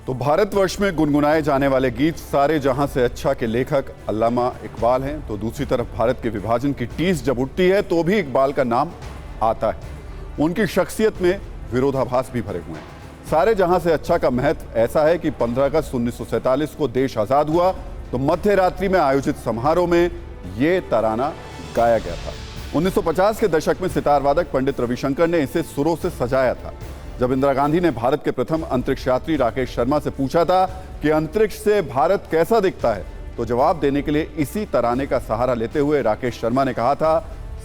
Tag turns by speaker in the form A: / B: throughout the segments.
A: तो भारतवर्ष में गुनगुनाए जाने वाले गीत सारे जहां से अच्छा के लेखक अल्लामा इकबाल हैं, तो दूसरी तरफ भारत के विभाजन की टीस जब उठती है तो भी इकबाल का नाम आता है। उनकी शख्सियत में विरोधाभास भी भरे हुए हैं। सारे जहां से अच्छा का महत्व ऐसा है कि 15 अगस्त 1947 को देश आज़ाद हुआ तो मध्य रात्रि में आयोजित समारोह में ये तराना गाया गया था। 1950 के दशक में सितार वादक पंडित रविशंकर ने इसे सुरों से सजाया था। जब इंदिरा गांधी ने भारत के प्रथम अंतरिक्ष यात्री राकेश शर्मा से पूछा था कि अंतरिक्ष से भारत कैसा दिखता है, तो जवाब देने के लिए इसी तराने का सहारा लेते हुए राकेश शर्मा ने कहा था,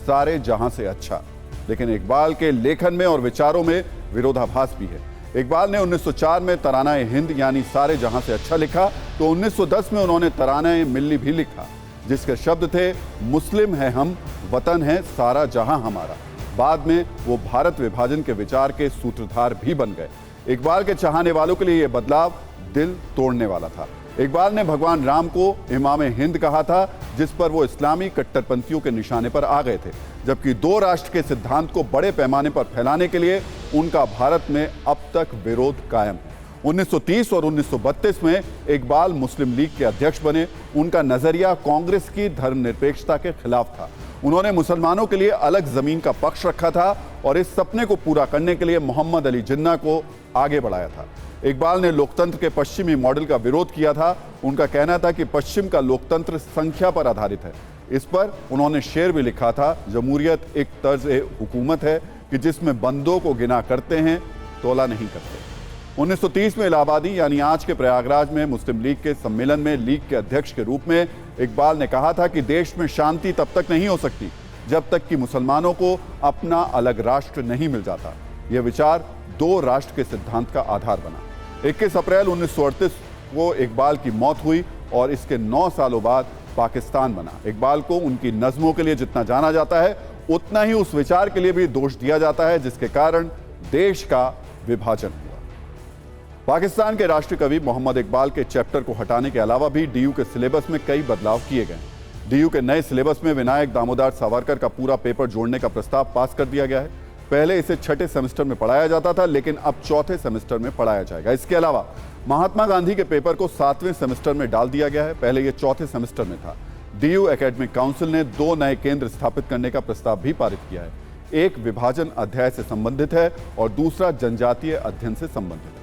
A: सारे जहां से अच्छा। लेकिन इकबाल के लेखन में और विचारों में विरोधाभास भी है। इकबाल ने 1904 में तराना-ए हिंद यानी सारे जहां से अच्छा लिखा, तो 1910 में उन्होंने तराना-ए मिल्ली भी लिखा, जिसके शब्द थे, मुस्लिम है हम, वतन है सारा जहां हमारा। बाद में वो भारत विभाजन के विचार के सूत्रधार भी बन गए। इकबाल के चाहने वालों के लिए यह बदलाव दिल तोड़ने वाला था। इकबाल ने भगवान राम को इमाम हिंद कहा था, जिस पर वो इस्लामी कट्टरपंथियों के निशाने पर आ गए थे, जबकि दो राष्ट्र के सिद्धांत को बड़े पैमाने पर फैलाने के लिए उनका भारत में अब तक विरोध कायम है। 1930 और 1932 में इकबाल मुस्लिम लीग के अध्यक्ष बने। उनका नजरिया कांग्रेस की धर्मनिरपेक्षता के खिलाफ था। उन्होंने मुसलमानों के लिए अलग जमीन का पक्ष रखा था और इस सपने को पूरा करने के लिए मोहम्मद अली जिन्ना को आगे बढ़ाया था। इकबाल ने लोकतंत्र के पश्चिमी मॉडल का विरोध किया था। उनका कहना था कि पश्चिम का लोकतंत्र संख्या पर आधारित है। इस पर उन्होंने शेर भी लिखा था, जमहूरियत एक तर्ज-ए-हुकूमत है कि जिसमें बंदों को गिना करते हैं, तोला नहीं करते। 1930 में इलाहाबादी यानी आज के प्रयागराज में मुस्लिम लीग के सम्मेलन में लीग के अध्यक्ष के रूप में इकबाल ने कहा था कि देश में शांति तब तक नहीं हो सकती जब तक कि मुसलमानों को अपना अलग राष्ट्र नहीं मिल जाता। यह विचार दो राष्ट्र के सिद्धांत का आधार बना। 21 अप्रैल 1938 को इकबाल की मौत हुई और इसके 9 सालों बाद पाकिस्तान बना। इकबाल को उनकी नज़्मों के लिए जितना जाना जाता है, उतना ही उस विचार के लिए भी दोष दिया जाता है जिसके कारण देश का विभाजन हुआ। पाकिस्तान के राष्ट्रीय कवि मोहम्मद इकबाल के चैप्टर को हटाने के अलावा भी डीयू के सिलेबस में कई बदलाव किए गए। डीयू के नए सिलेबस में विनायक दामोदर सावरकर का पूरा पेपर जोड़ने का प्रस्ताव पास कर दिया गया है। पहले इसे 6ठे सेमेस्टर में पढ़ाया जाता था, लेकिन अब 4थे सेमेस्टर में पढ़ाया जाएगा। इसके अलावा महात्मा गांधी के पेपर को 7वें सेमेस्टर में डाल दिया गया है। पहले यह 4थे सेमेस्टर में था। डीयू एकेडमिक काउंसिल ने 2 नए केंद्र स्थापित करने का प्रस्ताव भी पारित किया है। एक विभाजन अध्याय से संबंधित है और दूसरा जनजातीय अध्ययन से संबंधित है।